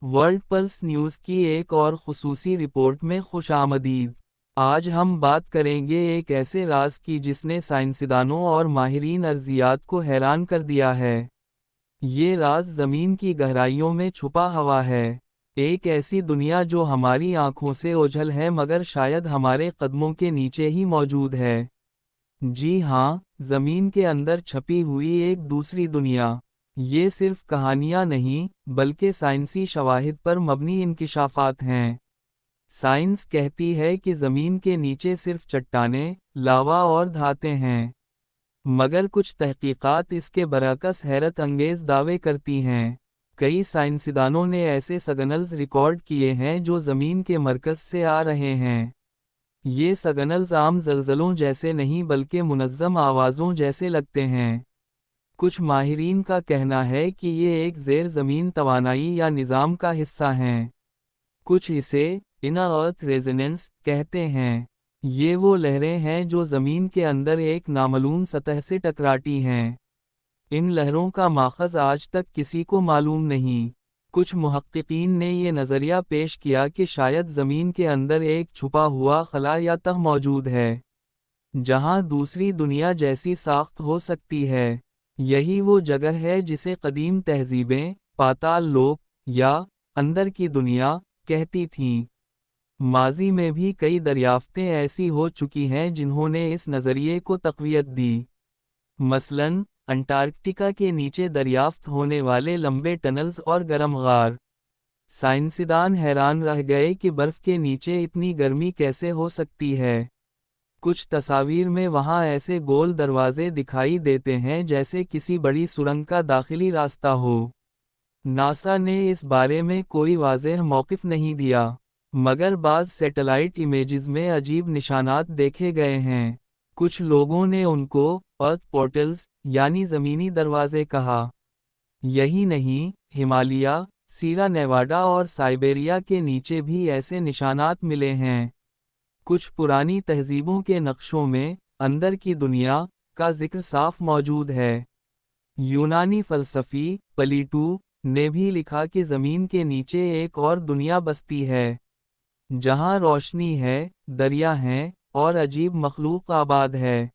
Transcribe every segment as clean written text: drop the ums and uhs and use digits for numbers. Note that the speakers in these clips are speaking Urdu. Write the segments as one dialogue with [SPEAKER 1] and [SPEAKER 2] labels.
[SPEAKER 1] ورلڈ پلس نیوز کی ایک اور خصوصی رپورٹ میں خوش آمدید۔ آج ہم بات کریں گے ایک ایسے راز کی جس نے سائنسدانوں اور ماہرین ارضیات کو حیران کر دیا ہے۔ یہ راز زمین کی گہرائیوں میں چھپا ہوا ہے، ایک ایسی دنیا جو ہماری آنکھوں سے اوجھل ہے مگر شاید ہمارے قدموں کے نیچے ہی موجود ہے۔ جی ہاں، زمین کے اندر چھپی ہوئی ایک دوسری دنیا۔ یہ صرف کہانیاں نہیں، بلکہ سائنسی شواہد پر مبنی انکشافات ہیں۔ سائنس کہتی ہے کہ زمین کے نیچے صرف چٹانیں، لاوا اور دھاتیں ہیں، مگر کچھ تحقیقات اس کے برعکس حیرت انگیز دعوے کرتی ہیں۔ کئی سائنسدانوں نے ایسے سگنلز ریکارڈ کیے ہیں جو زمین کے مرکز سے آ رہے ہیں۔ یہ سگنلز عام زلزلوں جیسے نہیں بلکہ منظم آوازوں جیسے لگتے ہیں۔ کچھ ماہرین کا کہنا ہے کہ یہ ایک زیر زمین توانائی یا نظام کا حصہ ہیں۔ کچھ اسے انر ارتھ ریزوننس کہتے ہیں۔ یہ وہ لہریں ہیں جو زمین کے اندر ایک نامعلوم سطح سے ٹکراتی ہیں۔ ان لہروں کا ماخذ آج تک کسی کو معلوم نہیں۔ کچھ محققین نے یہ نظریہ پیش کیا کہ شاید زمین کے اندر ایک چھپا ہوا خلا یا تہ موجود ہے، جہاں دوسری دنیا جیسی ساخت ہو سکتی ہے۔ یہی وہ جگہ ہے جسے قدیم تہذیبیں پاتال لوک یا اندر کی دنیا کہتی تھیں۔ ماضی میں بھی کئی دریافتیں ایسی ہو چکی ہیں جنہوں نے اس نظریے کو تقویت دی۔ مثلاً انٹارکٹیکا کے نیچے دریافت ہونے والے لمبے ٹنلز اور گرم غار۔ سائنسدان حیران رہ گئے کہ برف کے نیچے اتنی گرمی کیسے ہو سکتی ہے۔ کچھ تصاویر میں وہاں ایسے گول دروازے دکھائی دیتے ہیں جیسے کسی بڑی سرنگ کا داخلی راستہ ہو۔ ناسا نے اس بارے میں کوئی واضح موقف نہیں دیا، مگر بعض سیٹلائٹ امیجز میں عجیب نشانات دیکھے گئے ہیں۔ کچھ لوگوں نے ان کو ارتھ پورٹلز یعنی زمینی دروازے کہا۔ یہی نہیں، ہمالیہ، سیرا نیواڈا اور سائبیریا کے نیچے بھی ایسے نشانات ملے ہیں۔ کچھ پرانی تہذیبوں کے نقشوں میں اندر کی دنیا کا ذکر صاف موجود ہے۔ یونانی فلسفی پلیٹو نے بھی لکھا کہ زمین کے نیچے ایک اور دنیا بستی ہے، جہاں روشنی ہے، دریا ہیں، اور عجیب مخلوق آباد ہے۔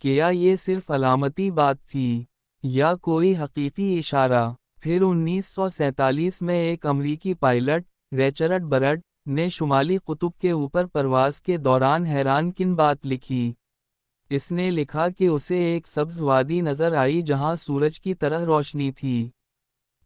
[SPEAKER 1] کیا یہ صرف علامتی بات تھی یا کوئی حقیقی اشارہ؟ پھر 1947 میں ایک امریکی پائلٹ ریچرڈ برڈ نے شمالی قطب کے اوپر پرواز کے دوران حیران کن بات لکھی۔ اس نے لکھا کہ اسے ایک سبز وادی نظر آئی جہاں سورج کی طرح روشنی تھی،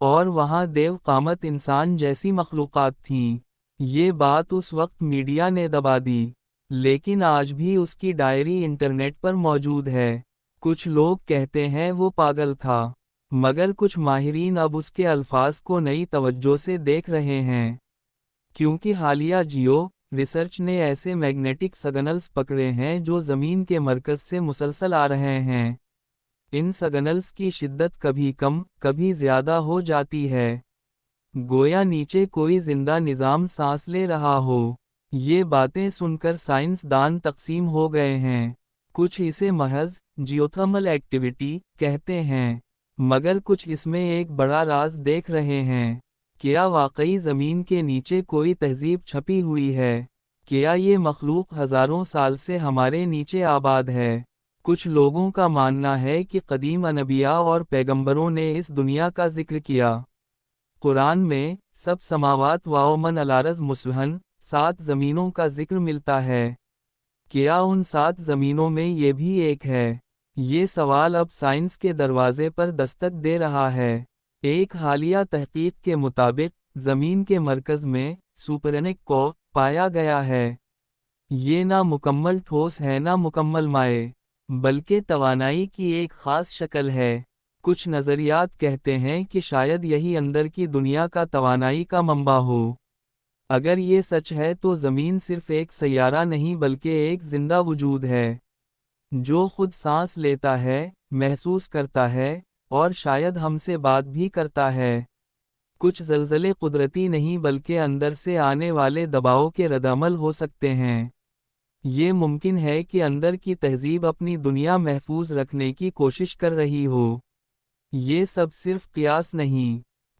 [SPEAKER 1] اور وہاں دیو قامت انسان جیسی مخلوقات تھیں۔ یہ بات اس وقت میڈیا نے دبا دی، لیکن آج بھی اس کی ڈائری انٹرنیٹ پر موجود ہے۔ کچھ لوگ کہتے ہیں وہ پاگل تھا، مگر کچھ ماہرین اب اس کے الفاظ کو نئی توجہ سے دیکھ رہے ہیں، کیونکہ حالیہ جیو ریسرچ نے ایسے میگنیٹک سگنلز پکڑے ہیں جو زمین کے مرکز سے مسلسل آ رہے ہیں۔ ان سگنلز کی شدت کبھی کم، کبھی زیادہ ہو جاتی ہے، گویا نیچے کوئی زندہ نظام سانس لے رہا ہو۔ یہ باتیں سن کر سائنس دان تقسیم ہو گئے ہیں۔ کچھ اسے محض جیوتھرمل ایکٹیویٹی کہتے ہیں، مگر کچھ اس میں ایک بڑا راز دیکھ رہے ہیں۔ کیا واقعی زمین کے نیچے کوئی تہذیب چھپی ہوئی ہے؟ کیا یہ مخلوق ہزاروں سال سے ہمارے نیچے آباد ہے؟ کچھ لوگوں کا ماننا ہے کہ قدیم انبیاء اور پیغمبروں نے اس دنیا کا ذکر کیا۔ قرآن میں سب سماوات ومن الارض مسوحن 7 زمینوں کا ذکر ملتا ہے۔ کیا ان 7 زمینوں میں یہ بھی ایک ہے؟ یہ سوال اب سائنس کے دروازے پر دستک دے رہا ہے۔ ایک حالیہ تحقیق کے مطابق زمین کے مرکز میں سوپرنک کو پایا گیا ہے۔ یہ نہ مکمل ٹھوس ہے نہ مکمل مائع، بلکہ توانائی کی ایک خاص شکل ہے۔ کچھ نظریات کہتے ہیں کہ شاید یہی اندر کی دنیا کا توانائی کا منبع ہو۔ اگر یہ سچ ہے تو زمین صرف ایک سیارہ نہیں بلکہ ایک زندہ وجود ہے، جو خود سانس لیتا ہے، محسوس کرتا ہے، اور شاید ہم سے بات بھی کرتا ہے۔ کچھ زلزلے قدرتی نہیں بلکہ اندر سے آنے والے دباؤ کے ردعمل ہو سکتے ہیں۔ یہ ممکن ہے کہ اندر کی تہذیب اپنی دنیا محفوظ رکھنے کی کوشش کر رہی ہو۔ یہ سب صرف قیاس نہیں،